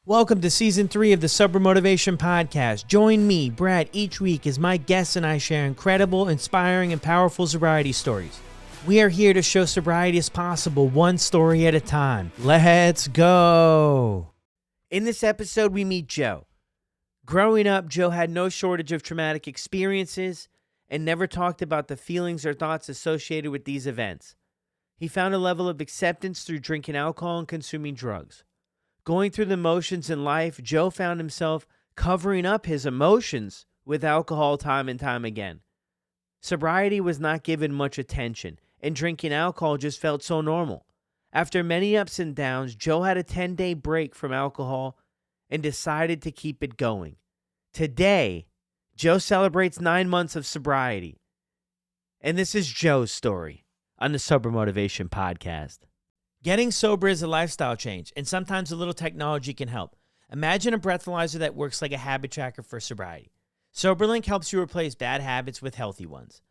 Welcome to Season 3 of the Sober Motivation Podcast. Join me, Brad, each week as my guests and I share incredible, inspiring, and powerful sobriety stories. We are here to show sobriety is possible, one story at a time. Let's go! In this episode, we meet Joe. Growing up, Joe had no shortage of traumatic experiences and never talked about the feelings or thoughts associated with these events. He found a level of acceptance through drinking alcohol and consuming drugs. Going through the motions in life, Joe found himself covering up his emotions with alcohol time and time again. Sobriety was not given much attention, and drinking alcohol just felt so normal. After many ups and downs, Joe had a 10-day break from alcohol and decided to keep it going. Today, Joe celebrates 9 months of sobriety. And this is Joe's story on the Sober Motivation Podcast. Getting sober is a lifestyle change, and sometimes a little technology can help. Imagine a breathalyzer that works like a habit tracker for sobriety. SoberLink helps you replace bad habits with healthy ones.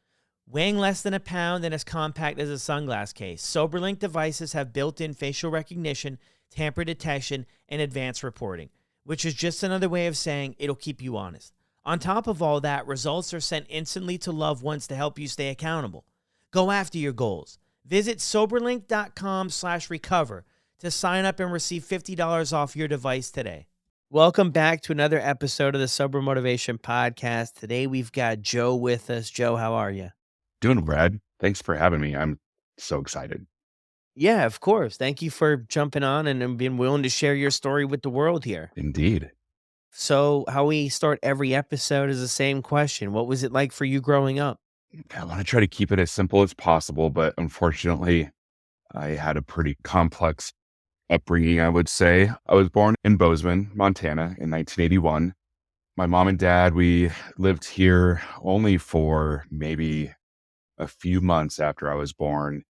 Weighing less than a pound and as compact as a sunglass case, SoberLink devices have built-in facial recognition, tamper detection, and advanced reporting, which is just another way of saying it'll keep you honest. On top of all that, results are sent instantly to loved ones to help you stay accountable. Go after your goals. Visit Soberlink.com/recover to sign up and receive $50 off your device today. Welcome back to another episode of the Sober Motivation Podcast. Today we've got Joe with us. Joe, how are you? Doing, Brad. Thanks for having me. I'm so excited. Yeah, of course. Thank you for jumping on and being willing to share your story with the world here. Indeed. So how we start every episode is the same question. What was it like for you growing up? I want to try to keep it as simple as possible, but unfortunately, I had a pretty complex upbringing, I would say. I was born in Bozeman, Montana in 1981. My mom and dad, we lived here only for maybe a few months after I was born.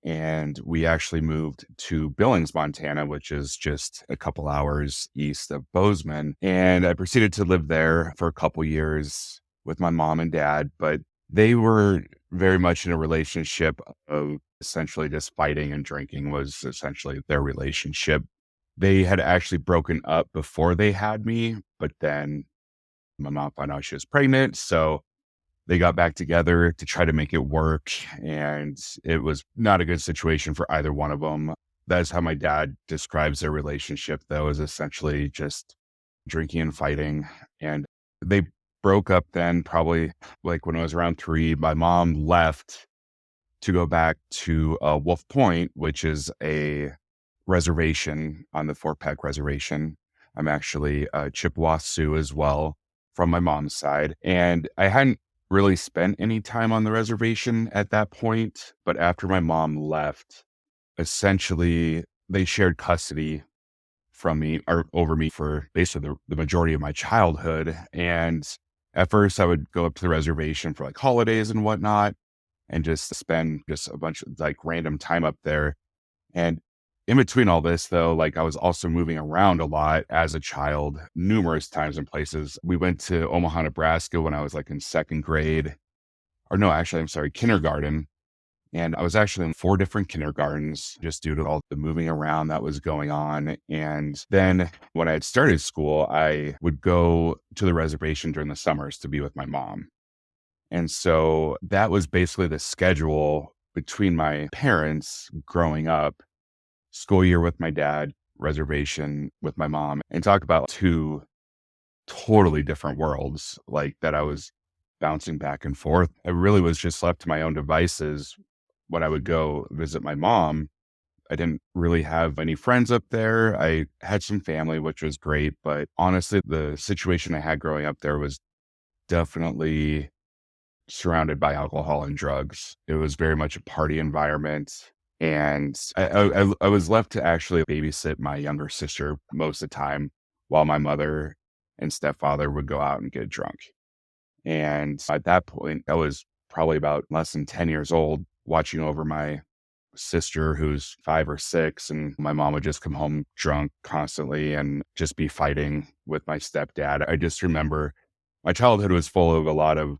And we actually moved to Billings, Montana, which is just a couple hours east of Bozeman. And I proceeded to live there for a couple years with my mom and dad, but they were very much in a relationship of essentially just fighting, and drinking was essentially their relationship. They had actually broken up before they had me, but then my mom found out she was pregnant. So they got back together to try to make it work, and it was not a good situation for either one of them. That's how my dad describes their relationship, though, is essentially just drinking and fighting. And they broke up then, probably like when I was around 3. My mom left to go back to Wolf Point, which is a reservation on the Fort Peck Reservation. I'm actually Chippewa Sioux as well from my mom's side. And I hadn't really spent any time on the reservation at that point, but after my mom left, essentially they shared custody from me or over me for basically the majority of my childhood. And at first I would go up to the reservation for like holidays and whatnot and just spend just a bunch of like random time up there. And in between all this, though, like I was also moving around a lot as a child, numerous times and places. We went to Omaha, Nebraska when I was like in second grade. Or no, actually, I'm sorry, kindergarten. And I was actually in 4 different kindergartens just due to all the moving around that was going on. And then when I had started school, I would go to the reservation during the summers to be with my mom. And so that was basically the schedule between my parents growing up. School year with my dad, reservation with my mom, and talk about 2 totally different worlds like that I was bouncing back and forth. I really was just left to my own devices when I would go visit my mom. I didn't really have any friends up there. I had some family, which was great, but honestly, the situation I had growing up there was definitely surrounded by alcohol and drugs. It was very much a party environment. And I was left to actually babysit my younger sister most of the time while my mother and stepfather would go out and get drunk. And at that point, I was probably about less than 10 years old, watching over my sister who's 5 or 6. And my mom would just come home drunk constantly and just be fighting with my stepdad. I just remember my childhood was full of a lot of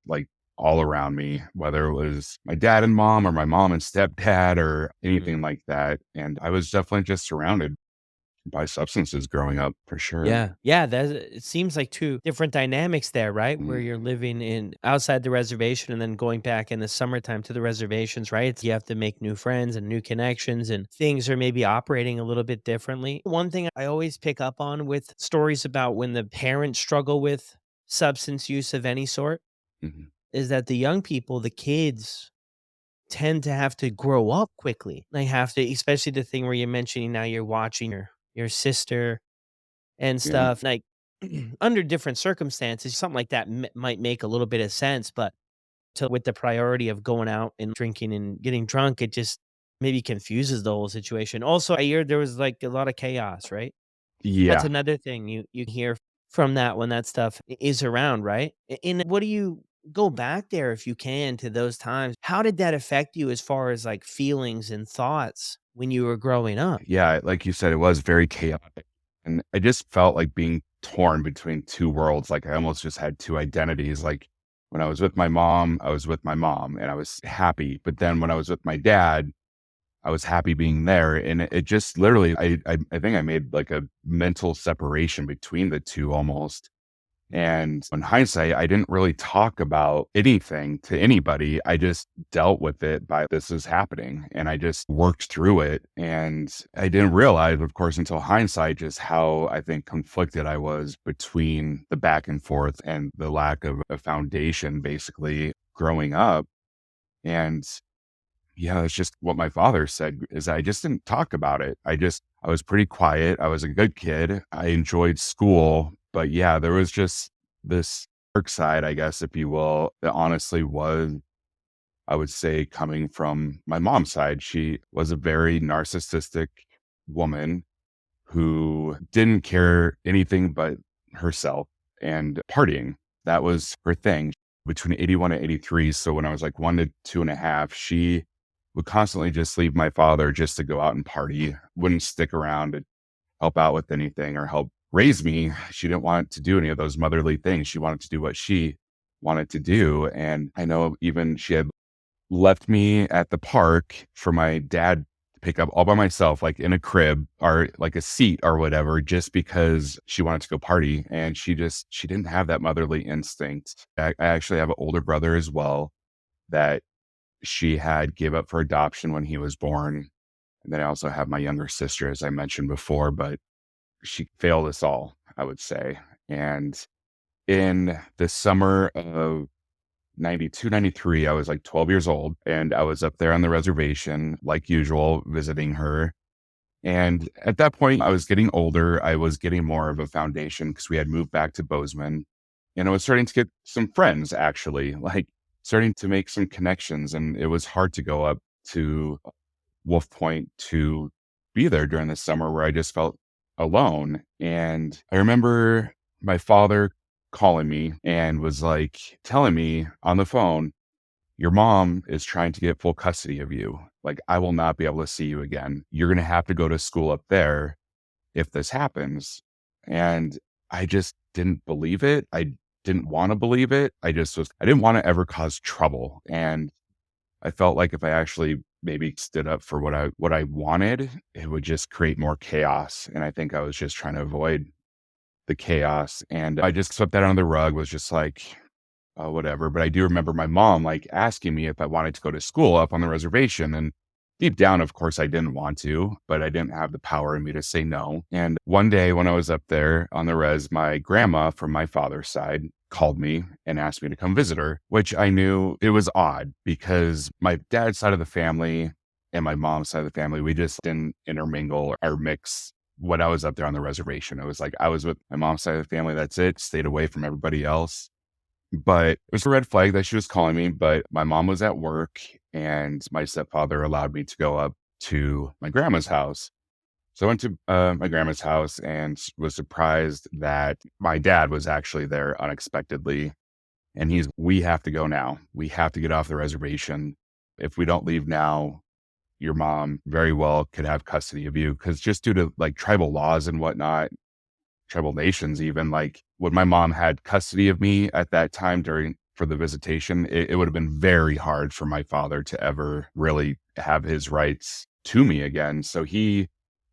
like all around me, whether it was my dad and mom or my mom and stepdad or anything like that. And I was definitely just surrounded. by substances growing up for sure. Yeah. Yeah, it seems like 2 different dynamics there, right? Where Mm, you're living in outside the reservation and then going back in the summertime to the reservations, right? You have to make new friends and new connections, and things are maybe operating a little bit differently. One thing I always pick up on with stories about when the parents struggle with substance use of any sort mhm. is that the young people, the kids tend to have to grow up quickly. They have to, especially the thing where you're mentioning now you're watching your sister and Yeah. stuff, like, under different circumstances, something like that might make a little bit of sense, but to with the priority of going out and drinking and getting drunk, it just maybe confuses the whole situation. Also, I hear there was, like, a lot of chaos, right? That's Yeah. another thing you hear from that when that stuff is around, right? And what do you go back there if you can to those times? How did that affect you as far as, like, feelings and thoughts when you were growing up? Yeah, like you said, it was very chaotic, and I just felt like being torn between 2 worlds, like, I almost just had 2 identities, like, when I was with my mom, I was with my mom, and I was happy, but then when I was with my dad, I was happy being there, and it just literally I think I made, like, a mental separation between the 2 almost. And in hindsight, I didn't really talk about anything to anybody. I just dealt with it by this is happening and I just worked through it. And I didn't realize, of course, until hindsight, just how I think conflicted I was between the back and forth and the lack of a foundation basically growing up. And yeah, it's just what my father said is I just didn't talk about it. I was pretty quiet. I was a good kid. I enjoyed school, but yeah, there was just this dark side, I guess, if you will, that honestly was, I would say, coming from my mom's side. She was a very narcissistic woman who didn't care anything but herself and partying. That was her thing between 81 and 83. So when I was like 1 to 2.5, she would constantly just leave my father just to go out and party, wouldn't stick around and help out with anything or help raise me. She didn't want to do any of those motherly things. She wanted to do what she wanted to do. And I know even she had left me at the park for my dad to pick up all by myself, like in a crib or like a seat or whatever, just because she wanted to go party. And she didn't have that motherly instinct. I actually have an older brother as well that she had gave up for adoption when he was born. And then I also have my younger sister, as I mentioned before, but she failed us all, I would say. And in the summer of 92, 93, I was like 12 years old and I was up there on the reservation, like usual, visiting her. And at that point, I was getting older. I was getting more of a foundation because we had moved back to Bozeman and I was starting to get some friends actually, like starting to make some connections. And it was hard to go up to Wolf Point to be there during the summer where I just felt alone. And I remember my father calling me and was like telling me on the phone, your mom is trying to get full custody of you. Like, I will not be able to see you again. You're going to have to go to school up there if this happens. And I just didn't believe it. I didn't want to believe it. I didn't want to ever cause trouble. And I felt like if I actually maybe stood up for what I wanted, it would just create more chaos. And I think I was just trying to avoid the chaos. And I just swept that under the rug, was just like, oh, whatever. But I do remember my mom like asking me if I wanted to go to school up on the reservation. And deep down, of course, I didn't want to, but I didn't have the power in me to say no. And one day when I was up there on the res, my grandma from my father's side called me and asked me to come visit her, which I knew it was odd because my dad's side of the family and my mom's side of the family, we just didn't intermingle or mix when I was up there on the reservation. It was like I was with my mom's side of the family. That's it. Stayed away from everybody else. But it was a red flag that she was calling me, but my mom was at work and my stepfather allowed me to go up to my grandma's house. So I went to my grandma's house and was surprised that my dad was actually there unexpectedly. And we have to go now. We have to get off the reservation. If we don't leave now, your mom very well could have custody of you. Cause just due to like tribal laws and whatnot, tribal nations even, like when my mom had custody of me at that time for the visitation, it would have been very hard for my father to ever really have his rights to me again. So he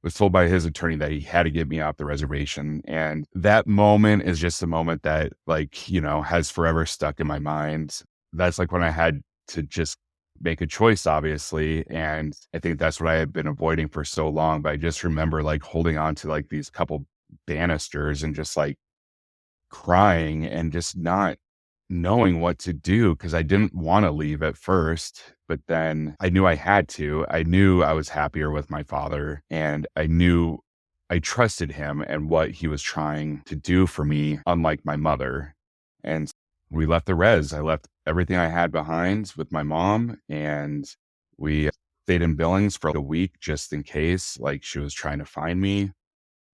was told by his attorney that he had to get me off the reservation. And that moment is just a moment that, like, has forever stuck in my mind. That's like when I had to just make a choice, obviously. And I think that's what I had been avoiding for so long. But I just remember like holding on to like these couple banisters and just like crying and just not knowing what to do because I didn't want to leave at first, but then I knew I had to. I knew I was happier with my father, and I knew I trusted him and what he was trying to do for me, unlike my mother. And we left the res. I left everything I had behind with my mom, and we stayed in Billings for a week just in case, like, she was trying to find me.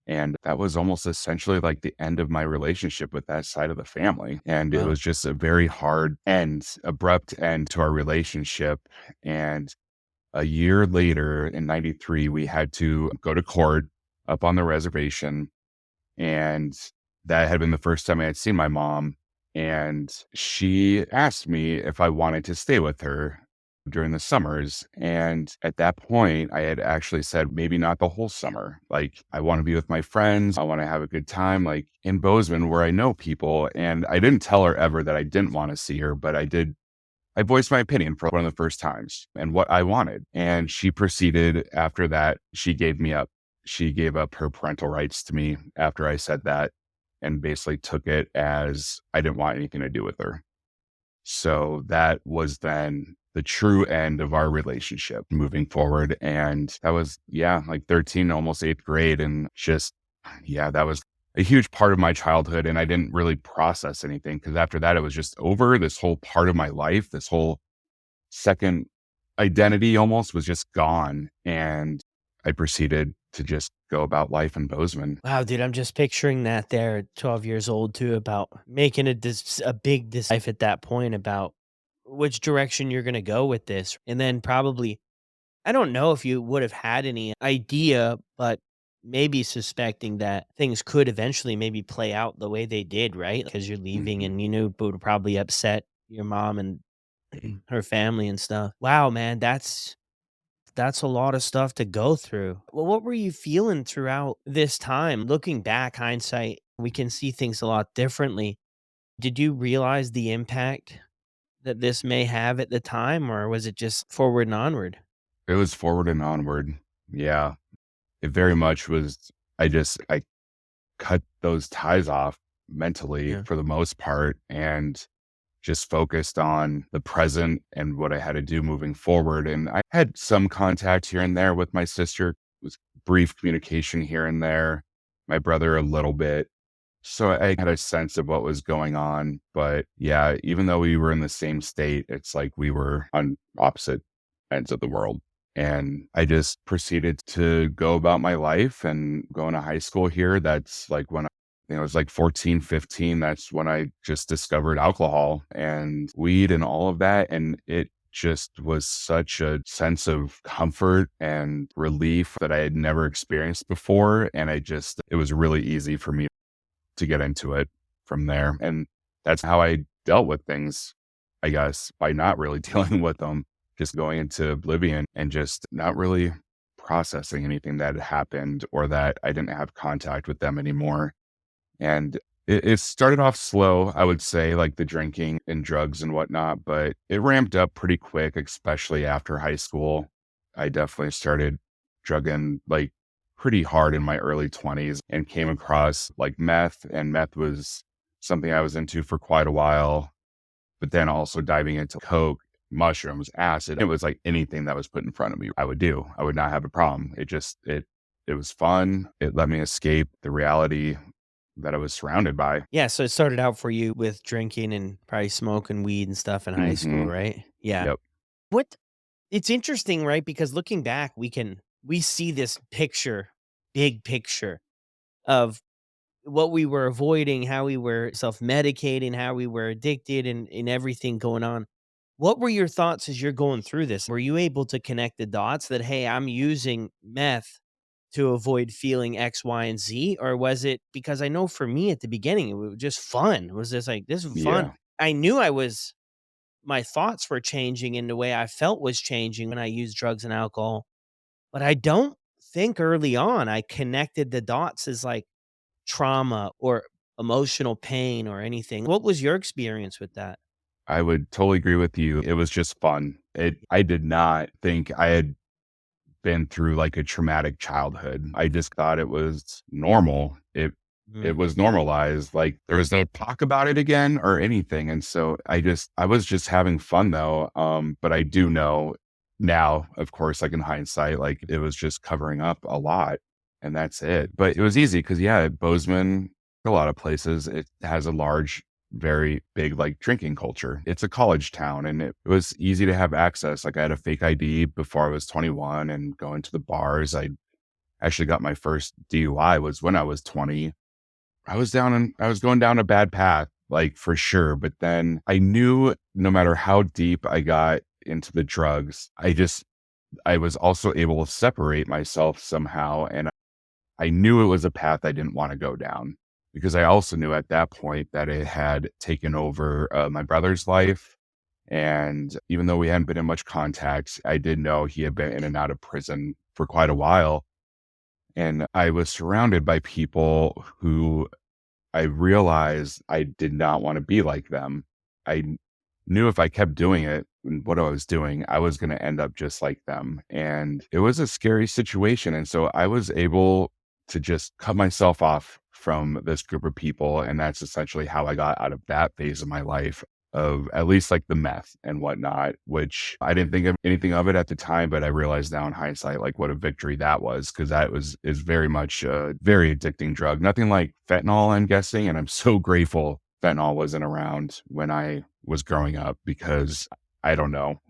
And that was almost essentially like the end of my relationship with that side of the family. And it Wow. was just a very hard end, abrupt end to our relationship. And a year later in 93, we had to go to court up on the reservation. And that had been the first time I had seen my mom. And she asked me if I wanted to stay with her during the summers. And at that point, I had actually said, maybe not the whole summer. Like, I want to be with my friends. I want to have a good time, like in Bozeman, where I know people. And I didn't tell her ever that I didn't want to see her, but I did. I voiced my opinion for one of the first times and what I wanted. And she proceeded after that. She gave me up. She gave up her parental rights to me after I said that and basically took it as I didn't want anything to do with her. So that was then the true end of our relationship moving forward. And that was, yeah, like 13, almost eighth grade. And just, yeah, that was a huge part of my childhood. And I didn't really process anything because after that, it was just over. This whole part of my life, this whole second identity almost was just gone. And I proceeded to just go about life in Bozeman. Wow, dude, I'm just picturing that there at 12 years old too, about making a big life at that point about which direction you're gonna go with this. And then probably I don't know if you would have had any idea, but maybe suspecting that things could eventually maybe play out the way they did, right? Because you're leaving Mhm. and you knew it would probably upset your mom and her family and stuff. Wow, man, that's a lot of stuff to go through. Well, what were you feeling throughout this time? Looking back, hindsight, we can see things a lot differently. Did you realize the impact that this may have at the time, or was it just forward and onward? It was forward and onward. Yeah, it very much was. I cut those ties off mentally Yeah. for the most part and just focused on the present and what I had to do moving forward. And I had some contact here and there with my sister, it was brief communication here and there, my brother a little bit. So I had a sense of what was going on. But yeah, even though we were in the same state, it's like we were on opposite ends of the world. And I just proceeded to go about my life and going to high school here. That's like when I was like 14, 15. That's when I just discovered alcohol and weed and all of that. And it just was such a sense of comfort and relief that I had never experienced before. And it was really easy for me to get into it from there. And that's how I dealt with things, I guess, by not really dealing with them, just going into oblivion and just not really processing anything that had happened or that I didn't have contact with them anymore. And it started off slow, I would say, like the drinking and drugs and whatnot, but it ramped up pretty quick, especially after high school. I definitely started drugging like pretty hard in my early 20s and came across like meth, and meth was something I was into for quite a while, but then also diving into coke, mushrooms, acid. It was like anything that was put in front of me, I would do. I would not have a problem. It was fun. It let me escape the reality that I was surrounded by. Yeah, so it started out for you with drinking and probably smoking weed and stuff in high school, Mhm. right? Yeah. Yep. What It's interesting, right? Because looking back, we see this picture, big picture of what we were avoiding, how we were self-medicating, how we were addicted and everything going on. What were your thoughts as you're going through this? Were you able to connect the dots that, hey, I'm using meth to avoid feeling X, Y, and Z? Or was it because I know for me at the beginning, it was just fun. It was just like, this is fun. Yeah. I knew my thoughts were changing and the way I felt was changing when I used drugs and alcohol. But I don't think early on I connected the dots as like trauma or emotional pain or anything. What was your experience with that? I would totally agree with you. It was just fun. I did not think I had been through like a traumatic childhood. I just thought it was normal. It Mm, was normalized. Like there was no talk about it again or anything. And so I was just having fun though. But I do know now, of course, like in hindsight, like it was just covering up a lot and that's it. But it was easy because yeah, Bozeman, a lot of places, it has a large, very big like drinking culture. It's a college town and it was easy to have access. Like I had a fake ID before I was 21 and going to the bars. I actually got my first DUI was when I was 20. I was going down a bad path, like for sure. But then I knew no matter how deep I got into the drugs, I was also able to separate myself somehow. And I knew it was a path I didn't want to go down because I also knew at that point that it had taken over my brother's life. And even though we hadn't been in much contact, I did know he had been in and out of prison for quite a while. And I was surrounded by people who I realized I did not want to be like them. I knew if I kept doing it, what I was doing, I was going to end up just like them. And it was a scary situation. And so I was able to just cut myself off from this group of people. And that's essentially how I got out of that phase of my life of at least like the meth and whatnot, which I didn't think of anything of it at the time, but I realized now in hindsight, like what a victory that was. Cause is very much a very addicting drug. Nothing like fentanyl, I'm guessing. And I'm so grateful fentanyl wasn't around when I was growing up because I don't know.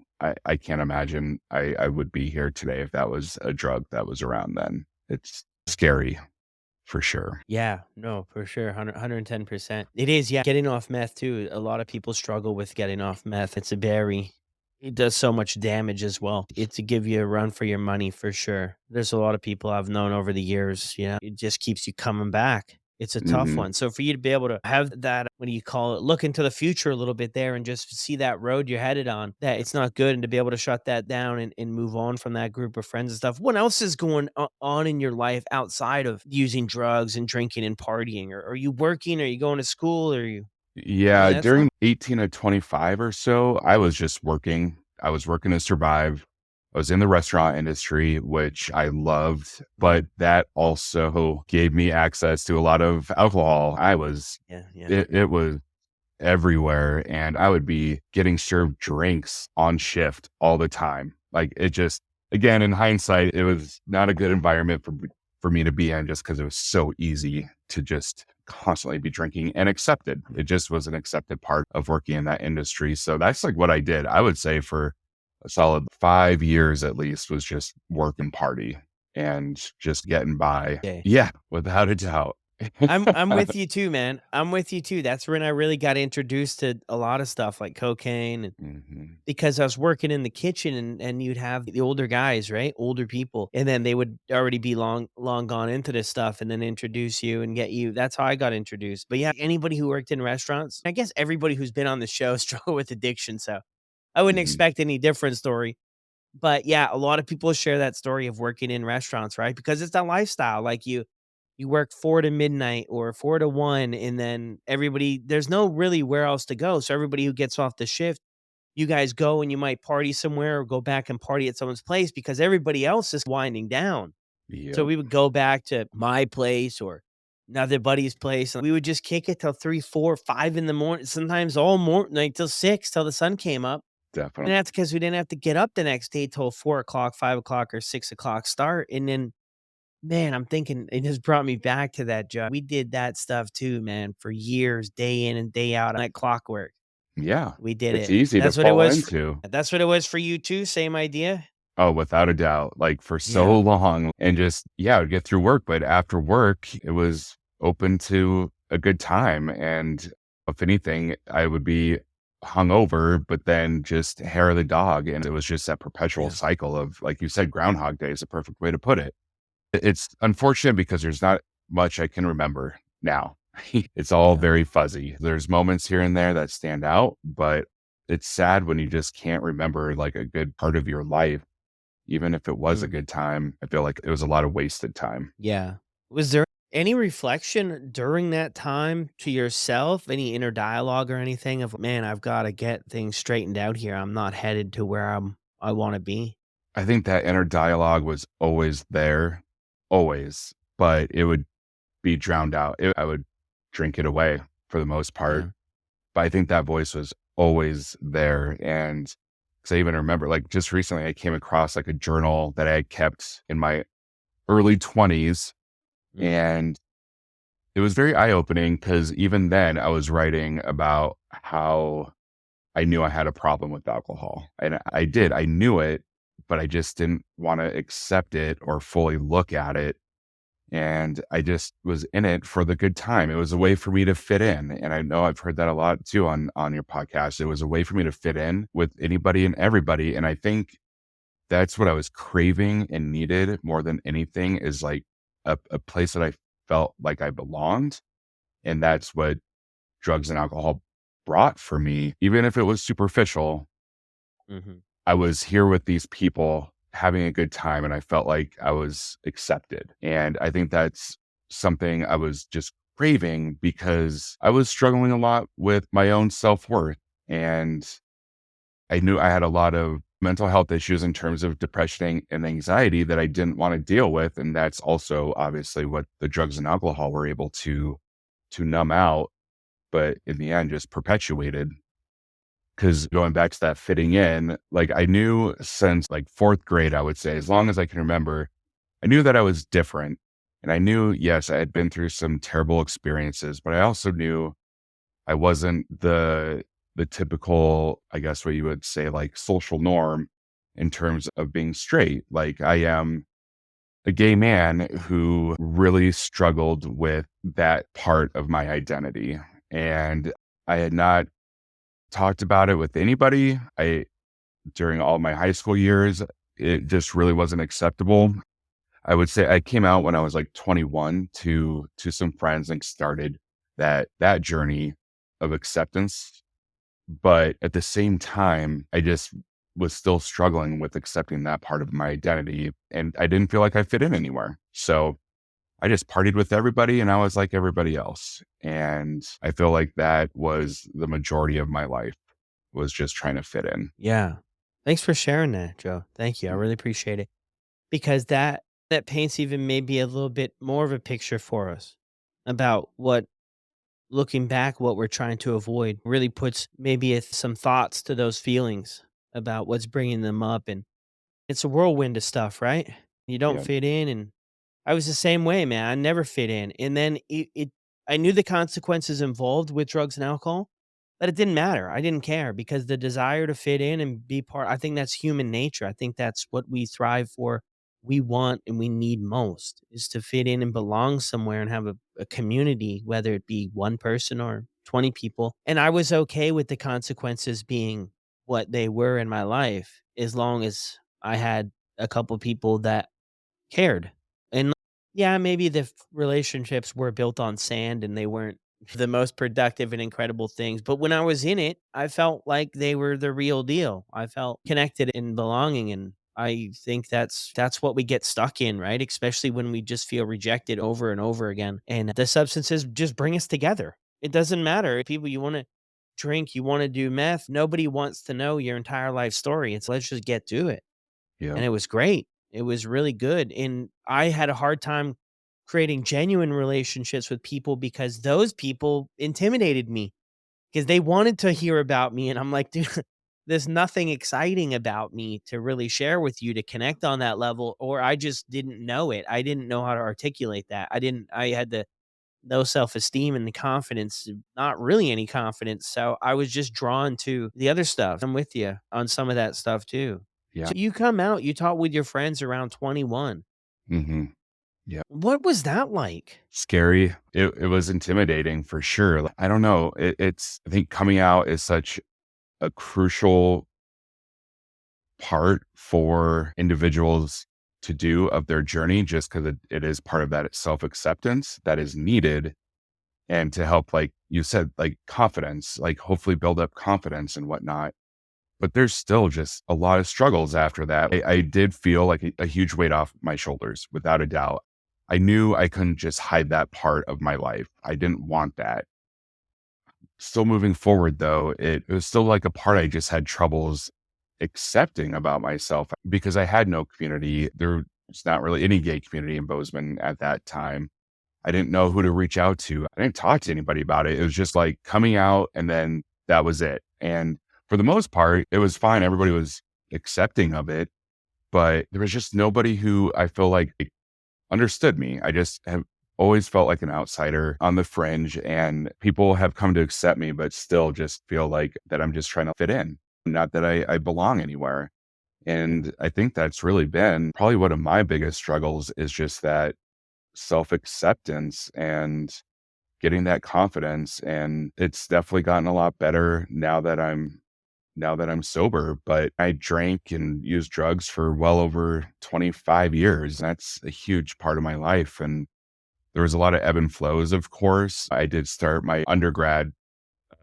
I can't imagine I would be here today if that was a drug that was around then. It's scary for sure. yeah, no, for sure. 110%. It is. Yeah. Getting off meth too. A lot of people struggle with getting off meth. It does so much damage as well. It's to give you a run for your money for sure. There's a lot of people I've known over the years. Yeah. It just keeps you coming back. It's a tough Hmm. one. So for you to be able to have that, what do you call it? Look into the future a little bit there and just see that road you're headed on, that it's not good. And to be able to shut that down and move on from that group of friends and stuff. What else is going on in your life outside of using drugs and drinking and partying? Or are you working? Are you going to school? Are you any Yeah, of that stuff? during 18 to 25 or so, I was just working. I was working to survive. I was in the restaurant industry, which I loved, but that also gave me access to a lot of alcohol. Yeah. Yeah. It was everywhere and I would be getting served drinks on shift all the time. Like it just, again, in hindsight, it was not a good environment for me to be in just because it was so easy to just constantly be drinking and accepted. It just was an accepted part of working in that industry. So that's like what I did. I would say for a solid 5 years at least was just work and party and just getting by. Yeah. Yeah, without a doubt. I'm with you too, man. I'm with you too. That's when I really got introduced to a lot of stuff like cocaine and Hmm. because I was working in the kitchen and you'd have the older guys, right? Older people. And then they would already be long gone into this stuff and then introduce you and get you. That's how I got introduced. But yeah, anybody who worked in restaurants, I guess everybody who's been on the show struggle with addiction. So I wouldn't Hmm. expect any different story. But yeah, a lot of people share that story of working in restaurants, right? Because it's that lifestyle. Like you work 4 to midnight or 4 to 1, and then everybody there's no really where else to go. So everybody who gets off the shift, you guys go and you might party somewhere or go back and party at someone's place because everybody else is winding down. So Yep, we would go back to my place or another buddy's place, and we would just kick it till 3, 4, 5 in the morning, sometimes all morning, like till 6, till the sun came up. And definitely. that's because we didn't have to get up the next day till 4 o'clock, 5 o'clock, or 6 o'clock start. And then, man, I'm thinking it just brought me back to that job. We did that stuff too, man, for years, day in and day out, like clockwork. Yeah, We did it's it. easy to That's what it fall was. into. That's what it was for you too. Same idea. Oh, without a doubt, like for Yeah, so long and just, yeah, I would get through work, but after work, it was open to a good time. And if anything, I would be hungover, but then just hair of the dog. And it was just that perpetual yeah, cycle of, like you said, Groundhog Day is a perfect way to put it. It's unfortunate because there's not much I can remember now. It's all yeah, very fuzzy. There's moments here and there that stand out, but it's sad when you just can't remember like a good part of your life. even if it was a Mm, good time, I feel like it was a lot of wasted time. yeah. Was there any reflection during that time to yourself? Any inner dialogue or anything of, man, I've got to get things straightened out here. I'm not headed to where I want to be. I think that inner dialogue was always there, always, but it would be drowned out. I would drink it away for the most part. Yeah. But I think that voice was always there. And 'cause I even remember, like, just recently, I came across like a journal that I had kept in my early 20s. Mm, And it was very eye opening because even then I was writing about how I knew I had a problem with alcohol. And I knew it, but I just didn't want to accept it or fully look at it. And I just was in it for the good time. It was a way for me to fit in. And I know I've heard that a lot too on your podcast. It was a way for me to fit in with anybody and everybody. And I think that's what I was craving and needed more than anything is like a place that I felt like I belonged. And that's what drugs and alcohol brought for me. Even if it was superficial, mhm. I was here with these people having a good time and I felt like I was accepted. And I think that's something I was just craving because I was struggling a lot with my own self worth. And I knew I had a lot of mental health issues in terms of depression and anxiety that I didn't want to deal with. And that's also obviously what the drugs and alcohol were able to numb out, but in the end just perpetuated. Because going back to that fitting in, like I knew since like fourth grade, I would say, as long as I can remember, I knew that I was different. And I knew, yes, I had been through some terrible experiences, but I also knew I wasn't the typical, I guess what you would say, like social norm in terms of being straight. Like I am a gay man who really struggled with that part of my identity. And I had not talked about it with anybody. During all my high school years, it just really wasn't acceptable. I would say I came out when I was like 21 to some friends and started that journey of acceptance. But at the same time, I just was still struggling with accepting that part of my identity. And I didn't feel like I fit in anywhere. So I just partied with everybody and I was like everybody else. And I feel like that was the majority of my life was just trying to fit in. Yeah. Thanks for sharing that, Joe. Thank you. I Mm. really appreciate it because that paints even maybe a little bit more of a picture for us about what looking back, what we're trying to avoid really puts maybe some thoughts to those feelings about what's bringing them up. And it's a whirlwind of stuff, right? You don't Yeah. fit in. And I was the same way, man. I never fit in. And then I knew the consequences involved with drugs and alcohol, but it didn't matter. I didn't care because the desire to fit in and be part, I think that's human nature. I think that's what we thrive for. We want and we need most is to fit in and belong somewhere and have a community, whether it be one person or 20 people. And I was okay with the consequences being what they were in my life as long as I had a couple people that cared. And yeah, maybe the relationships were built on sand and they weren't the most productive and incredible things. But when I was in it, I felt like they were the real deal. I felt connected and belonging. And I think that's what we get stuck in, right? Especially when we just feel rejected over and over again. And the substances just bring us together. It doesn't matter. People you want to drink, you want to do meth, nobody wants to know your entire life story. It's let's just get to it. Yeah. And it was great. It was really good, and I had a hard time creating genuine relationships with people because those people intimidated me because they wanted to hear about me, and I'm like, "Dude, there's nothing exciting about me to really share with you to connect on that level," or I just didn't know it. I didn't know how to articulate that. I had the no self-esteem and the confidence, not really any confidence, so I was just drawn to the other stuff. I'm with you on some of that stuff too. Yeah. So you come out, you talk with your friends around 21. Hmm. Yeah. What was that like? Scary. It was intimidating for sure. Like, I don't know. I think coming out is such a crucial part for individuals to do of their journey just because it is part of that self-acceptance that is needed and to help, like you said, like confidence, like hopefully build up confidence and whatnot. but there's still just a lot of struggles after that. I did feel like a huge weight off my shoulders, without a doubt. I knew I couldn't just hide that part of my life. I didn't want that. Still moving forward, though, it was still like a part I just had troubles accepting about myself because I had no community. There was not really any gay community in Bozeman at that time. I didn't know who to reach out to. I didn't talk to anybody about it. It was just like coming out and then that was it. And for the most part, it was fine. Everybody was accepting of it, but there was just nobody who I feel like understood me. I just have always felt like an outsider on the fringe, and people have come to accept me, but still just feel like that I'm just trying to fit in, not that I belong anywhere. And I think that's really been probably one of my biggest struggles is just that self acceptance and getting that confidence. And it's definitely gotten a lot better now that I'm sober, but I drank and used drugs for well over 25 years. That's a huge part of my life. And there was a lot of ebb and flows, of course. I did start my undergrad.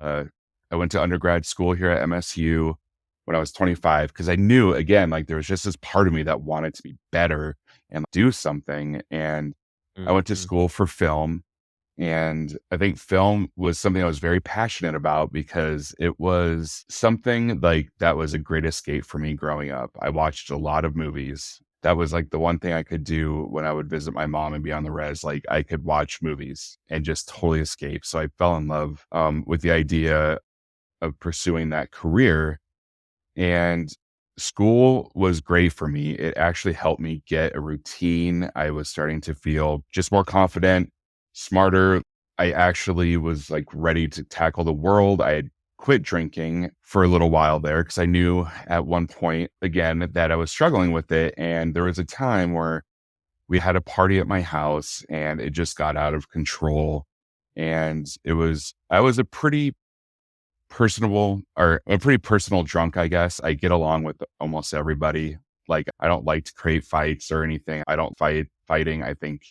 Uh, I went to undergrad school here at MSU when I was 25 because I knew, again, like there was just this part of me that wanted to be better and do something. And I went to Mhm. school for film. And I think film was something I was very passionate about because it was something like that was a great escape for me growing up. I watched a lot of movies. That was like the one thing I could do when I would visit my mom and be on the res. Like I could watch movies and just totally escape. So I fell in love with the idea of pursuing that career. And school was great for me. It actually helped me get a routine. I was starting to feel just more confident, smarter. I actually was like ready to tackle the world. I had quit drinking for a little while there because I knew at one point, again, that I was struggling with it. And there was a time where we had a party at my house and it just got out of control. And I was a pretty personable or a pretty personal drunk, I guess. I get along with almost everybody. Like I don't like to create fights or anything. I don't fighting. I think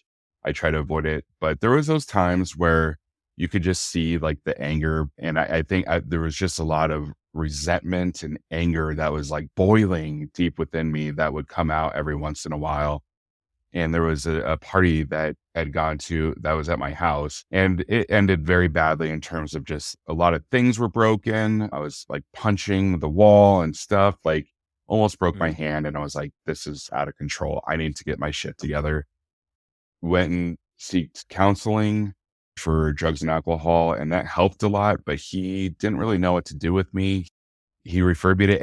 I try to avoid it. But there was those times where you could just see like the anger. And I think there was just a lot of resentment and anger that was like boiling deep within me that would come out every once in a while. And there was a party that I'd gone to that was at my house, and it ended very badly in terms of just a lot of things were broken. I was like punching the wall and stuff, like almost broke my Mm. hand. And I was like, this is out of control. I need to get my shit together. Went and seeked counseling for drugs and alcohol, and that helped a lot, but he didn't really know what to do with me. He referred me to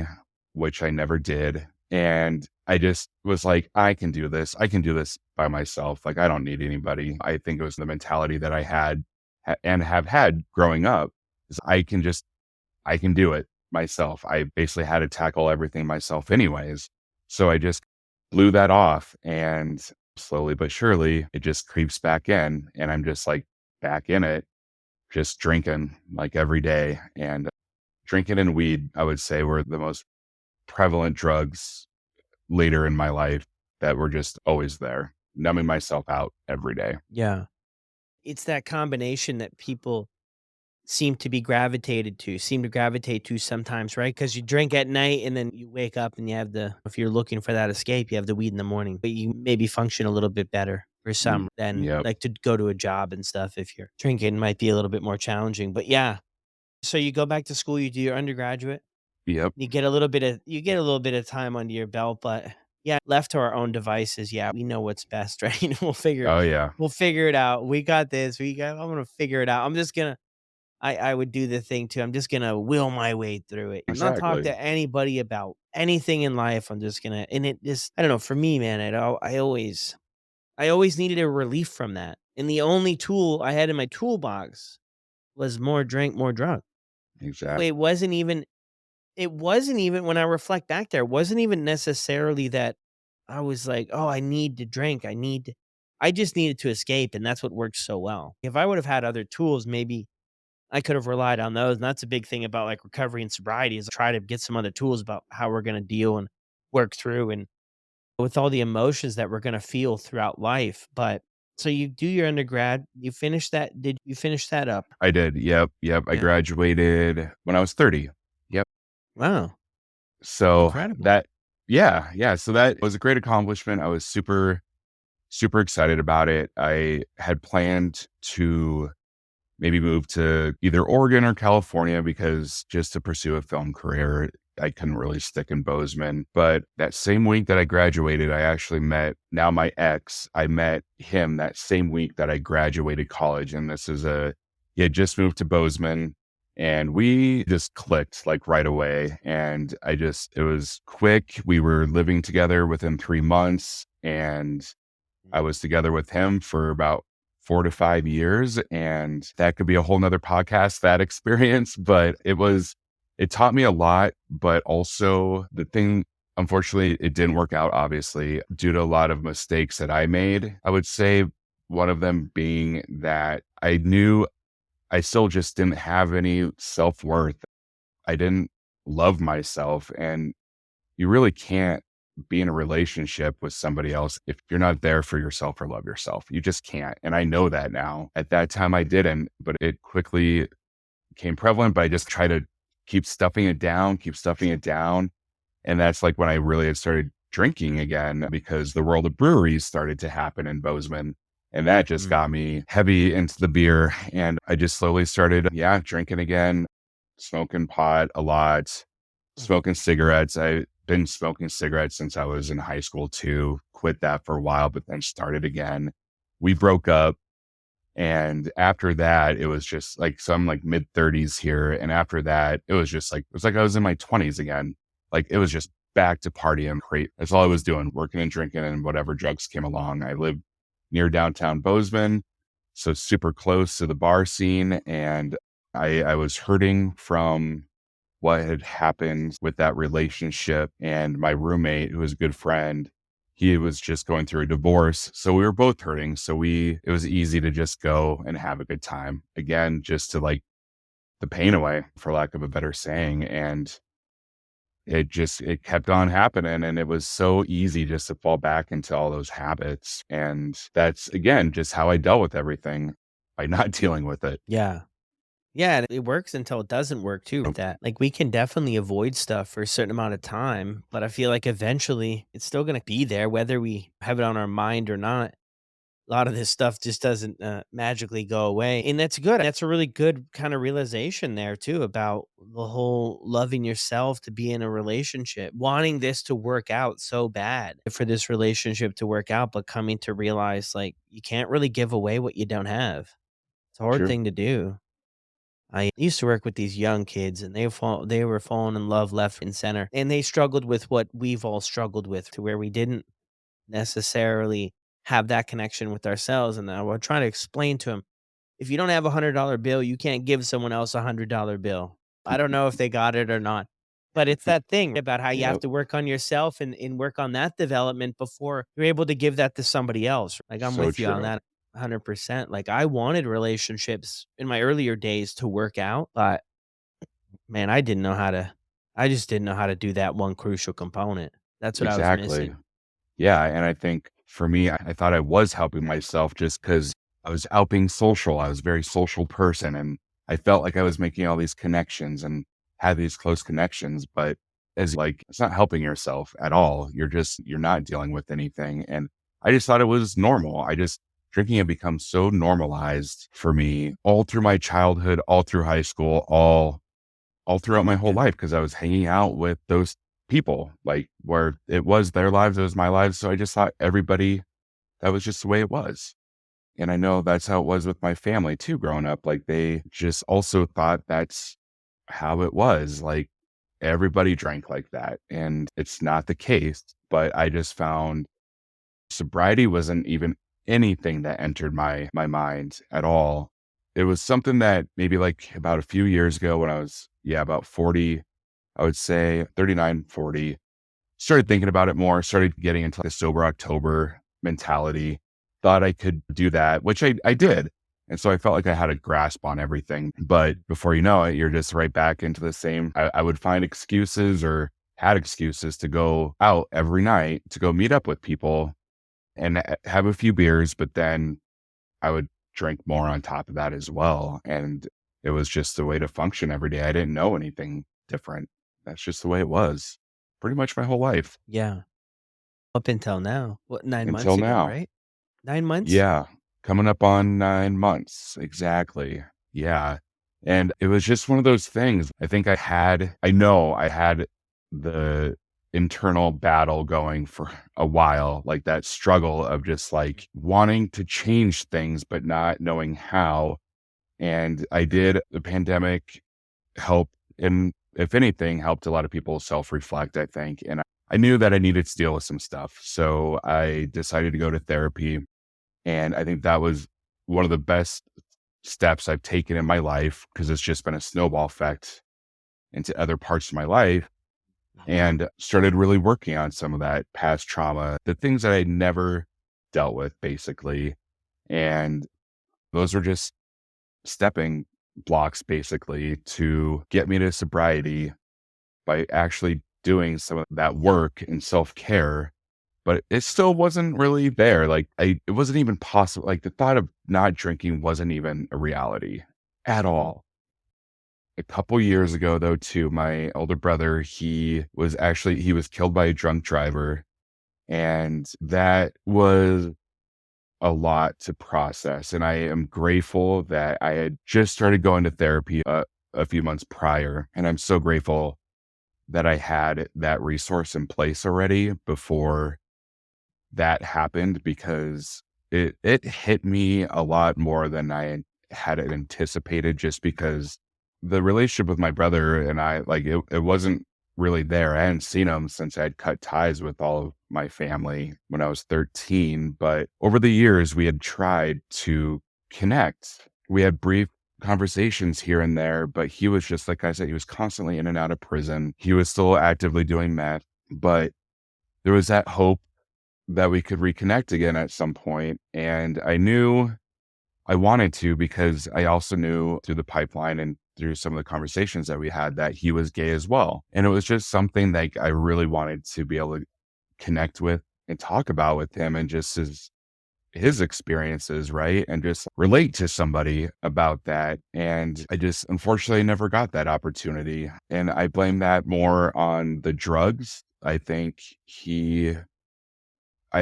AA, which I never did. And I just was like, I can do this. I can do this by myself. Like, I don't need anybody. I think it was the mentality that I had and have had growing up is I can do it myself. I basically had to tackle everything myself anyways. So I just blew that off and slowly but surely it just creeps back in and I'm just like back in it, just drinking like every day. And drinking and weed, I would say, were the most prevalent drugs later in my life that were just always there, numbing myself out every day. Yeah. It's that combination that people seem to gravitate to sometimes, right? Because you drink at night and then you wake up and you have if you're looking for that escape, you have the weed in the morning, but you maybe function a little bit better for some than Yep. like to go to a job and stuff. If you're drinking might be a little bit more challenging, but yeah. So you go back to school, you do your undergraduate, Yep. you get a little bit of time under your belt, but yeah, left to our own devices, yeah, we know what's best, right? Oh, yeah. We'll figure it out. We got this. I'm gonna figure it out. I would do the thing too. I'm just gonna will my way through it. Not talk Exactly. to anybody about anything in life. I'm just gonna and it just I don't know, for me, man, I always needed a relief from that. And the only tool I had in my toolbox was more drink, more drug. Exactly. It wasn't even when I reflect back there, it wasn't even necessarily that I was like, "Oh, I need to drink. I just needed to escape," and that's what worked so well. If I would have had other tools, maybe I could have relied on those, and that's a big thing about, like, recovery and sobriety is try to get some other tools about how we're gonna deal and work through and with all the emotions that we're gonna feel throughout life, but so you do your undergrad, did you finish that up? I did. Yep. Yep. I Yeah. graduated when I was 30. Yep. Wow. So Incredible. that, yeah, yeah. So that was a great accomplishment. I was super, super excited about it. I had planned to maybe move to either Oregon or California because just to pursue a film career, I couldn't really stick in Bozeman. But that same week that I graduated, I actually met now my ex. I met him that same week that I graduated college. And he had just moved to Bozeman and we just clicked like right away. And it was quick. We were living together within 3 months and I was together with him for about 4 to 5 years. And that could be a whole nother podcast, that experience. But it taught me a lot. But also unfortunately, it didn't work out, obviously, due to a lot of mistakes that I made. I would say one of them being that I knew I still just didn't have any self worth. I didn't love myself. And you really can't be in a relationship with somebody else if you're not there for yourself or love yourself. You just can't. And I know that now. At that time, I didn't, but it quickly became prevalent. But I just try to keep stuffing it down, keep stuffing it down. And that's like when I really had started drinking again because the world of breweries started to happen in Bozeman. And that just Mm. got me heavy into the beer. And I just slowly started, yeah, drinking again, smoking pot a lot, smoking cigarettes. I've been smoking cigarettes since I was in high school too. Quit that for a while, but then started again. We broke up. And after that, it was just like, so I'm like mid 30s here. And after that, it was like I was in my 20s again. Like it was just back to partying. Great. That's all I was doing, working and drinking and whatever drugs came along. I lived near downtown Bozeman, so super close to the bar scene. And I was hurting from what had happened with that relationship. And my roommate, who was a good friend, he was just going through a divorce. So we were both hurting. So it was easy to just go and have a good time again, just to like the pain away, for lack of a better saying. And it kept on happening. And it was so easy just to fall back into all those habits. And that's again, just how I dealt with everything by not dealing with it. Yeah. Yeah, and it works until it doesn't work too with that. Like, we can definitely avoid stuff for a certain amount of time, but I feel like eventually it's still gonna be there whether we have it on our mind or not. A lot of this stuff just doesn't, magically go away, and that's good. That's a really good kinda realization there too about the whole loving yourself to be in a relationship, wanting this to work out so bad for this relationship to work out, but coming to realize, like, you can't really give away what you don't have. It's a hard True. thing to do. I used to work with these young kids and they were falling in love left and center. And they struggled with what we've all struggled with to where we didn't necessarily have that connection with ourselves. And I would try to explain to them, if you don't have $100 bill, you can't give someone else $100 bill. I don't know if they got it or not. But it's that thing about how you have Yep. to work on yourself and work on that development before you're able to give that to somebody else. Like, I'm So with you on true. that 100%. Like, I wanted relationships in my earlier days to work out, but man, I just didn't know how to do that one crucial component. That's what I was Exactly. missing. Yeah, and I think for me, I thought I was helping myself just because I was out being social. I was a very social person, and I felt like I was making all these connections and had these close connections. But as like, it's not helping yourself at all. You're not dealing with anything. And I just thought it was normal. Drinking had become so normalized for me all through my childhood, all through high school, all throughout my whole Yeah. life because I was hanging out with those people, like where it was their lives, it was my lives. So I just thought that was just the way it was. And I know that's how it was with my family too, growing up. Like they just also thought that's how it was. Like everybody drank like that. And it's not the case. But I just found sobriety wasn't even anything that entered my mind at all. It was something that maybe like about a few years ago when I was, yeah, about 40, I would say 39, 40, started thinking about it more, started getting into the sober October mentality, thought I could do that, which I did. And so I felt like I had a grasp on everything. But before you know it, you're just right back into the same. I would find excuses or had excuses to go out every night to go meet up with people and have a few beers, but then I would drink more on top of that as well. And it was just a way to function every day. I didn't know anything different. that's just the way it was pretty much my whole life Yeah. Up until now. What, 9 until months ago, now. right? 9 months? Yeah, coming up on 9 months, exactly. Yeah, and it was just one of those things. I know I had the internal battle going for a while, like that struggle of just, like, wanting to change things, but not knowing how, and I did the pandemic help and if anything, helped a lot of people self-reflect, I think, and I knew that I needed to deal with some stuff, so I decided to go to therapy, and I think that was one of the best steps I've taken in my life because it's just been a snowball effect into other parts of my life Mhm. and started really working on some of that past trauma, the things that I never dealt with basically. And those were just stepping blocks basically to get me to sobriety by actually doing some of that work and self-care, but it still wasn't really there. Like it wasn't even possible. Like the thought of not drinking wasn't even a reality at Mhm. all. A couple years ago, though, too, my older brother, he was killed by a drunk driver, and that was a lot to process. And I am grateful that I had just started going to therapy a few months prior, and I'm so grateful that I had that resource in place already before that happened because it hit me a lot more than I had anticipated just because the relationship with my brother and I, like, it wasn't really there. I hadn't seen him since I had cut ties with all of my family when I was 13, but over the years, we had tried to connect. We had brief conversations here and there, but he was just like I said, he was constantly in and out of prison. He was still actively doing meth, but there was that hope that we could reconnect again at some point, and I knew I wanted to because I also knew through the pipeline and through some of the conversations that we had that he was gay as well, and it was just something like I really wanted to be able to connect with and talk about with him and just his experiences, right? And just relate to somebody about that. And I just unfortunately never got that opportunity. And I blame that more on the drugs. I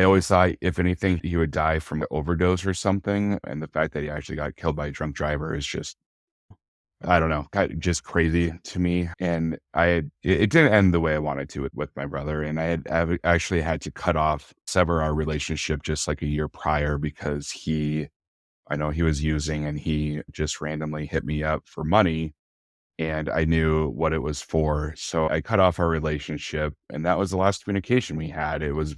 always thought, if anything, he would die from an overdose or something, and the fact that he actually got killed by a drunk driver is just, I don't know, just crazy to me, and it didn't end the way I wanted to with my brother, and I've actually had to sever our relationship just, like, a year prior because I know he was using, and he just randomly hit me up for money, and I knew what it was for, so I cut off our relationship, and that was the last communication we had. It was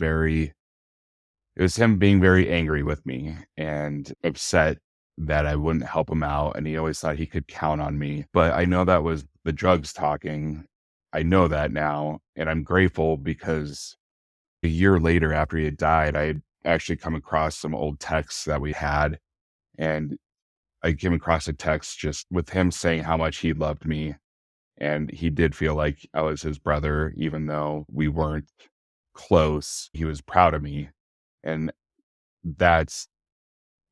him being very angry with me and upset that I wouldn't help him out, and he always thought he could count on me, but I know that was the drugs talking. I know that now, and I'm grateful because a year later after he had died, I had actually come across some old texts that we had, and I came across a text just with him saying how much he loved me, and he did feel like I was his brother even though we weren't close. He was proud of me, and that's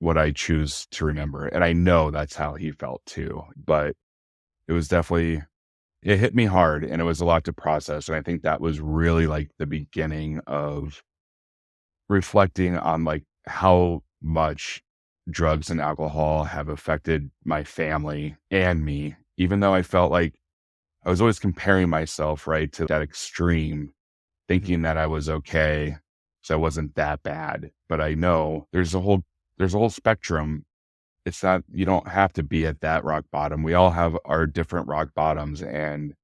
what I choose to remember, and I know that's how he felt too, but it was definitely it hit me hard, and it was a lot to process, and I think that was really, like, the beginning of reflecting on, like, how much drugs and alcohol have affected my family and me, even though I felt like I was always comparing myself, right, to that extreme, Mhm. thinking that I was okay, so I wasn't that bad, but I know there's a whole spectrum. It's not you don't have to be at that rock bottom. We all have our different rock bottoms, and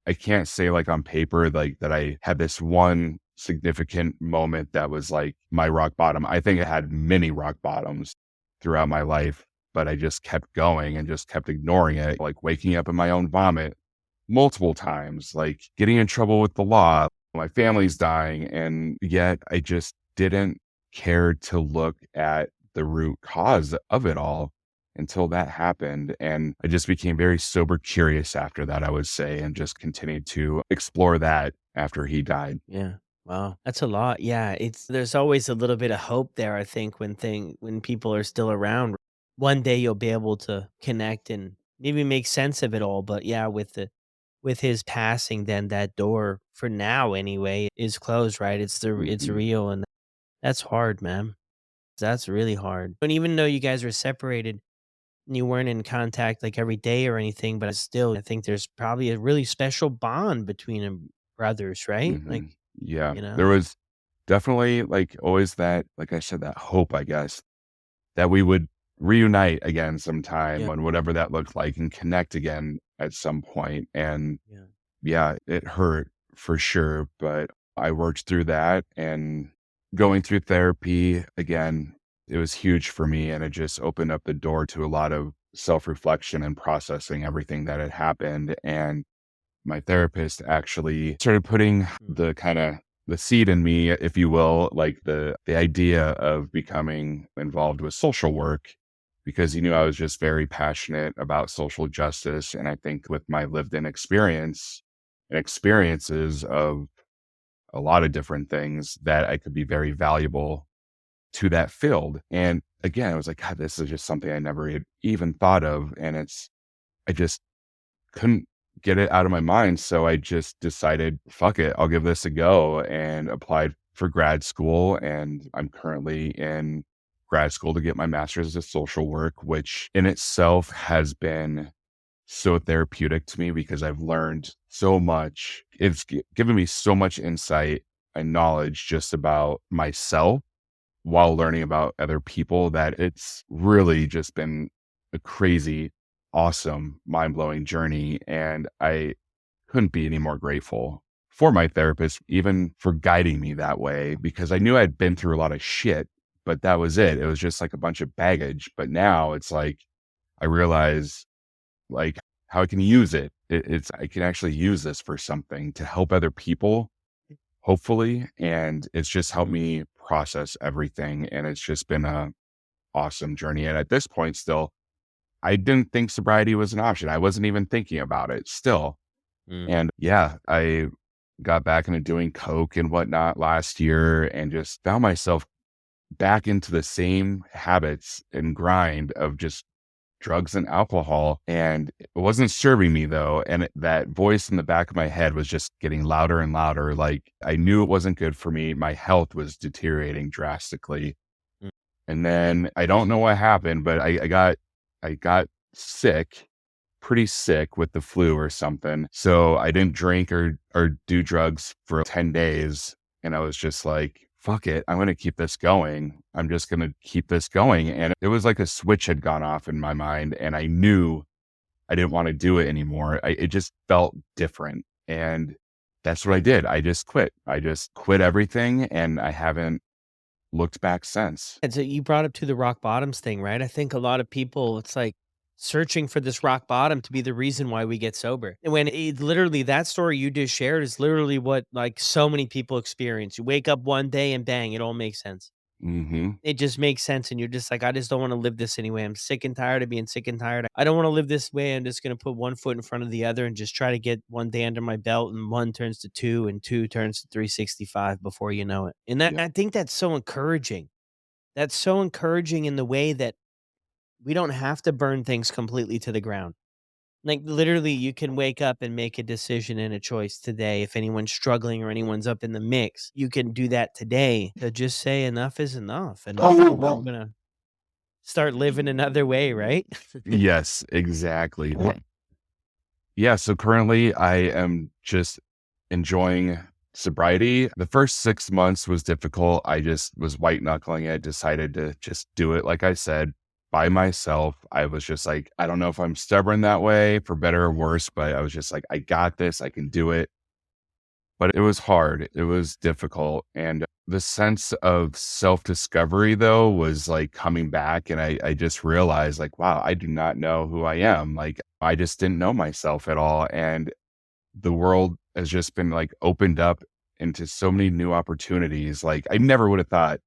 I can't say, like, on paper, like, that I had this one significant moment that was, like, my rock bottom. I think I had many rock bottoms throughout my life, but I just kept going and just kept ignoring it, like waking up in my own vomit multiple times, like getting in trouble with the law, my family's dying, and yet I just didn't care to look at the root cause of it all until that happened. And I just became very sober curious after that, I would say, and just continued to explore that after he died. Yeah. Wow. That's a lot. Yeah. There's always a little bit of hope there, I think, when people are still around. One day you'll be able to connect and maybe make sense of it all. But yeah, with with his passing, then that door, for now anyway, is closed, right? It's Mhm. real, and that's hard, man. That's really hard. And even though you guys were separated, and you weren't in contact like every day or anything, but still, I think there's probably a really special bond between brothers, right? Like, Mhm. Yeah. you know? There was definitely, like, always that, like I said, that hope, I guess, that we would reunite again sometime Yeah, on whatever that looked like and connect again at some point. And yeah. yeah, it hurt for sure, but I worked through that, and going through therapy again, it was huge for me, and it just opened up the door to a lot of self-reflection and processing everything that had happened. And my therapist actually started putting Mm, the seed in me, if you will, like the idea of becoming involved with social work, because he knew I was just very passionate about social justice. And I think with my lived in experience and experiences of a lot of different things, that I could be very valuable to that field. And again, I was like, God, this is just something I never had even thought of. And I just couldn't get it out of my mind. So I just decided, fuck it, I'll give this a go, and applied for grad school. And I'm currently in grad school to get my master's of social work, which in itself has been so therapeutic to me because I've learned so much. It's given me so much insight and knowledge just about myself while learning about other people, that it's really just been a crazy, awesome, mind blowing journey. And I couldn't be any more grateful for my therapist, even for guiding me that way, because I knew I'd been through a lot of shit, but that was it. It was just like a bunch of baggage. But now it's like, I realize like how I can use it. I can actually use this for something to help other people, hopefully. And it's just helped mm. me process everything. And it's just been a awesome journey. And at this point, still, I didn't think sobriety was an option. I wasn't even thinking about it still. Mm. And yeah, I got back into doing coke and whatnot last year, and just found myself back into the same habits and grind of just drugs and alcohol. And it wasn't serving me though. And that voice in the back of my head was just getting louder and louder. Like I knew it wasn't good for me. My health was deteriorating drastically. Mm. And then I don't know what happened, but I got sick, pretty sick with the flu or something. So I didn't drink or do drugs for 10 days. And I was just like, fuck it. I'm going to keep this going. I'm just going to keep this going. And it was like a switch had gone off in my mind, and I knew I didn't want to do it anymore. It just felt different. And that's what I did. I just quit. I just quit everything, and I haven't looked back since. And so you brought up to the rock bottoms thing, right? I think a lot of people, it's like searching for this rock bottom to be the reason why we get sober. And when it literally, that story you just shared is literally what like so many people experience. You wake up one day and bang, it all makes sense. Hmm. It just makes sense. And you're just like, I just don't want to live this anyway. I'm sick and tired of being sick and tired. I don't want to live this way. I'm just going to put one foot in front of the other and just try to get one day under my belt. And one turns to two, and two turns to 365 before you know it. And that, Yeah. I think that's so encouraging. That's so encouraging in the way that we don't have to burn things completely to the ground. Like, literally, you can wake up and make a decision and a choice today. If anyone's struggling or anyone's up in the mix, you can do that today to just say enough is enough. And I'm gonna start living another way, right? Yes, exactly. Yeah, so currently I am just enjoying sobriety. The first 6 months was difficult. I just was white knuckling it, decided to just do it, like I said, by myself. I was just like, I don't know if I'm stubborn that way, for better or worse, but I was just like, I got this, I can do it. But it was hard. It was difficult. And the sense of self discovery, though, was like coming back. And I just realized, like, wow, I do not know who I am. Like, I just didn't know myself at all. And the world has just been like opened up into so many new opportunities. Like, I never would have thought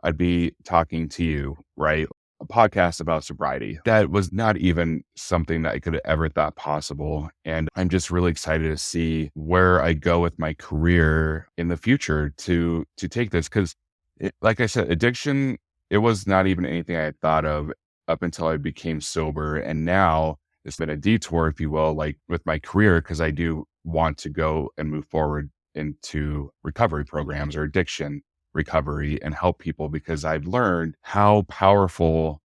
I'd be talking to you, right? A podcast about sobriety. That was not even something that I could have ever thought possible. And I'm just really excited to see where I go with my career in the future to take this. Cause like I said, addiction, it was not even anything I had thought of up until I became sober. And now it's been a detour, if you will, like with my career, because I do want to go and move forward into recovery programs or addiction recovery and help people because I've learned how powerful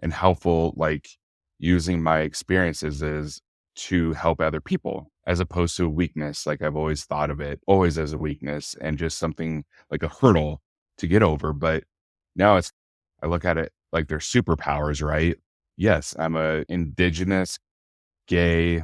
and helpful like using my experiences is to help other people as opposed to a weakness. Like I've always thought of it always as a weakness and just something like a hurdle to get over. But now I look at it like they're superpowers, right? Yes, I'm a indigenous gay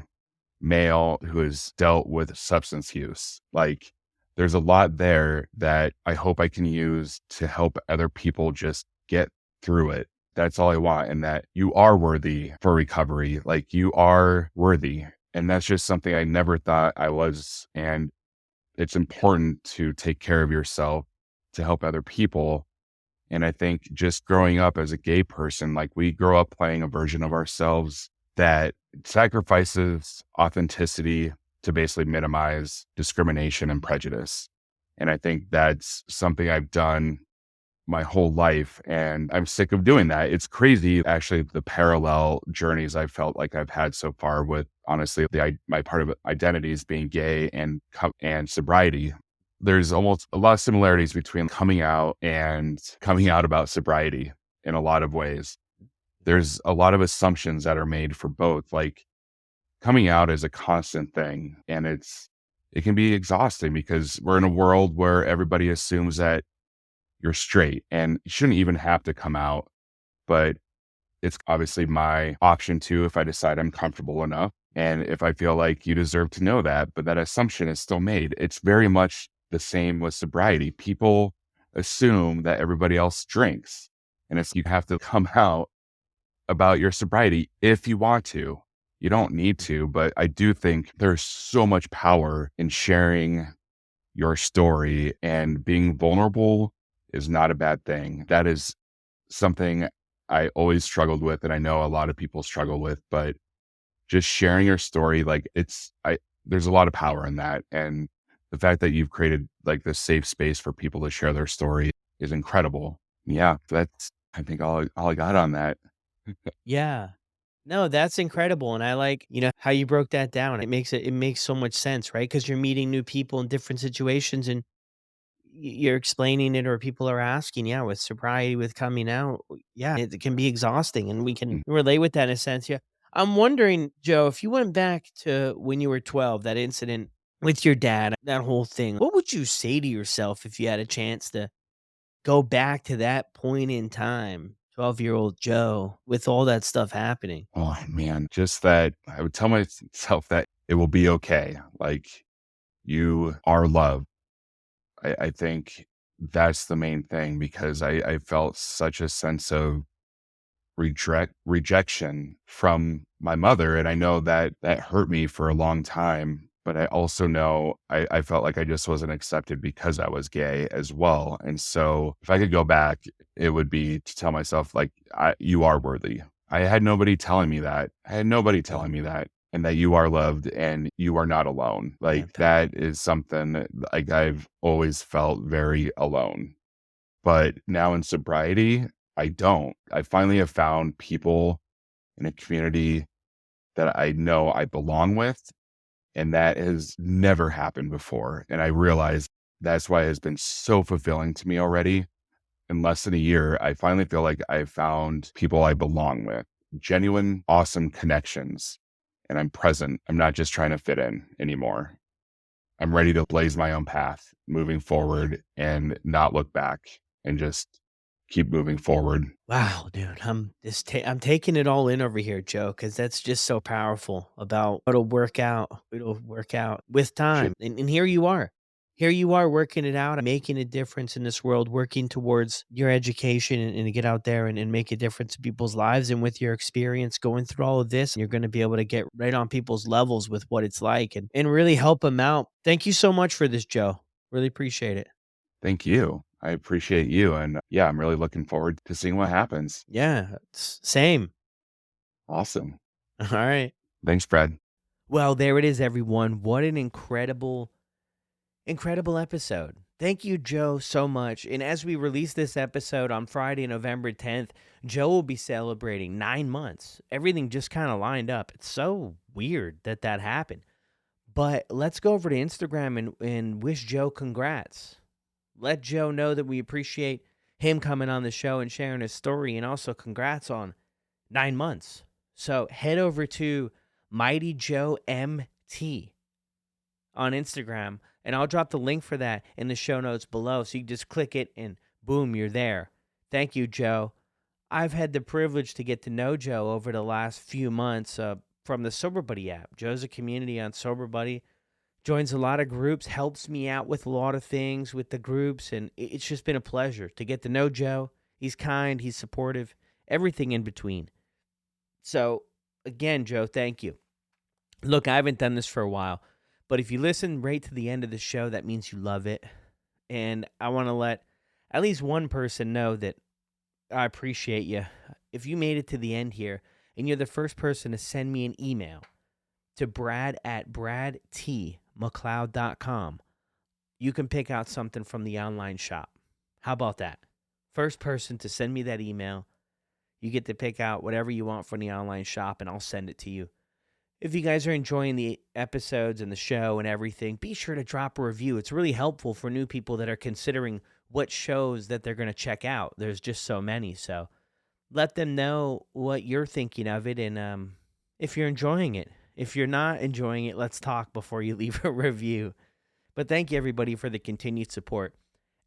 male who has dealt with substance use. Like there's a lot there that I hope I can use to help other people just get through it. That's all I want. And that you are worthy for recovery. Like you are worthy. And that's just something I never thought I was. And it's important to take care of yourself to help other people. And I think just growing up as a gay person, like we grow up playing a version of ourselves that sacrifices authenticity to basically minimize discrimination and prejudice. And I think that's something I've done my whole life. And I'm sick of doing that. It's crazy, actually, the parallel journeys I felt like I've had so far with honestly, my part of identity is being gay and sobriety. There's almost a lot of similarities between coming out and coming out about sobriety in a lot of ways. There's a lot of assumptions that are made for both. Like coming out is a constant thing and it can be exhausting because we're in a world where everybody assumes that you're straight and you shouldn't even have to come out. But it's obviously my option too if I decide I'm comfortable enough. And if I feel like you deserve to know that, but that assumption is still made. It's very much the same with sobriety. People assume that everybody else drinks. And it's you have to come out about your sobriety if you want to. You don't need to, but I do think there's so much power in sharing your story, and being vulnerable is not a bad thing. That is something I always struggled with. And I know a lot of people struggle with, but just sharing your story, like there's a lot of power in that. And the fact that you've created like this safe space for people to share their story is incredible. Yeah. That's, I think all I got on that. Yeah. No, that's incredible, and I like, how you broke that down. It makes so much sense, right? Because 'Cause you're meeting new people in different situations, and you're explaining it or people are asking, yeah, with sobriety, with coming out, yeah, it can be exhausting, and we can Mm. relate with that in a sense, yeah. I'm wondering, Joe, if you went back to when you were 12, that incident with your dad, that whole thing, what would you say to yourself if you had a chance to go back to that point in time, 12-year-old Joe, with all that stuff happening? Oh man, just that I would tell myself that it will be okay. Like you are loved. I think that's the main thing because I felt such a sense of rejection from my mother. And I know that that hurt me for a long time. But I also know I felt like I just wasn't accepted because I was gay as well. And so if I could go back, it would be to tell myself, like, you are worthy. I had nobody telling me that. I had nobody telling me that. And that you are loved and you are not alone. Like that is something that, like I've always felt very alone. But now in sobriety, I don't. I finally have found people in a community that I know I belong with, and that has never happened before. And I realize that's why it has been so fulfilling to me already. In less than a year, I finally feel like I found people I belong with, genuine, awesome connections, and I'm present. I'm not just trying to fit in anymore. I'm ready to blaze my own path moving forward and not look back and just keep moving forward. Wow, dude, I'm taking it all in over here, Joe, because that's just so powerful about it'll work out with Shit. time, and here you are. Here you are working it out, making a difference in this world, working towards your education and to get out there and make a difference in people's lives, and with your experience going through all of this, you're gonna be able to get right on people's levels with what it's like and really help them out. Thank you so much for this, Joe. Really appreciate it. Thank you. I appreciate you. And yeah, I'm really looking forward to seeing what happens. Yeah, same. Awesome. Alright. Thanks, Brad. Well, there it is, everyone. What an incredible episode. Thank you, Joe, so much. And as we release this episode on Friday, November 10th, Joe will be celebrating 9 months. Everything just kind of lined up. It's so weird that that happened. But let's go over to Instagram and wish Joe congrats. Let Joe know that we appreciate him coming on the show and sharing his story, and also congrats on 9 months. So head over to Mighty Joe MT on Instagram, and I'll drop the link for that in the show notes below. So you can just click it and boom, you're there. Thank you, Joe. I've had the privilege to get to know Joe over the last few months from the Sober Buddy app. Joe's a community on Sober Buddy, joins a lot of groups, helps me out with a lot of things with the groups, and it's just been a pleasure to get to know Joe. He's kind, he's supportive, everything in between. So, again, Joe, thank you. Look, I haven't done this for a while, but if you listen right to the end of the show, that means you love it. And I want to let at least one person know that I appreciate you. If you made it to the end here and you're the first person to send me an email to brad@bradtmcleod.com, you can pick out something from the online shop. How about that? First person to send me that email, you get to pick out whatever you want from the online shop, and I'll send it to you. If you guys are enjoying the episodes and the show and everything, be sure to drop a review. It's really helpful for new people that are considering what shows that they're going to check out. There's just so many, so let them know what you're thinking of it, and if you're enjoying it. If you're not enjoying it, let's talk before you leave a review. But thank you, everybody, for the continued support,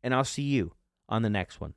and I'll see you on the next one.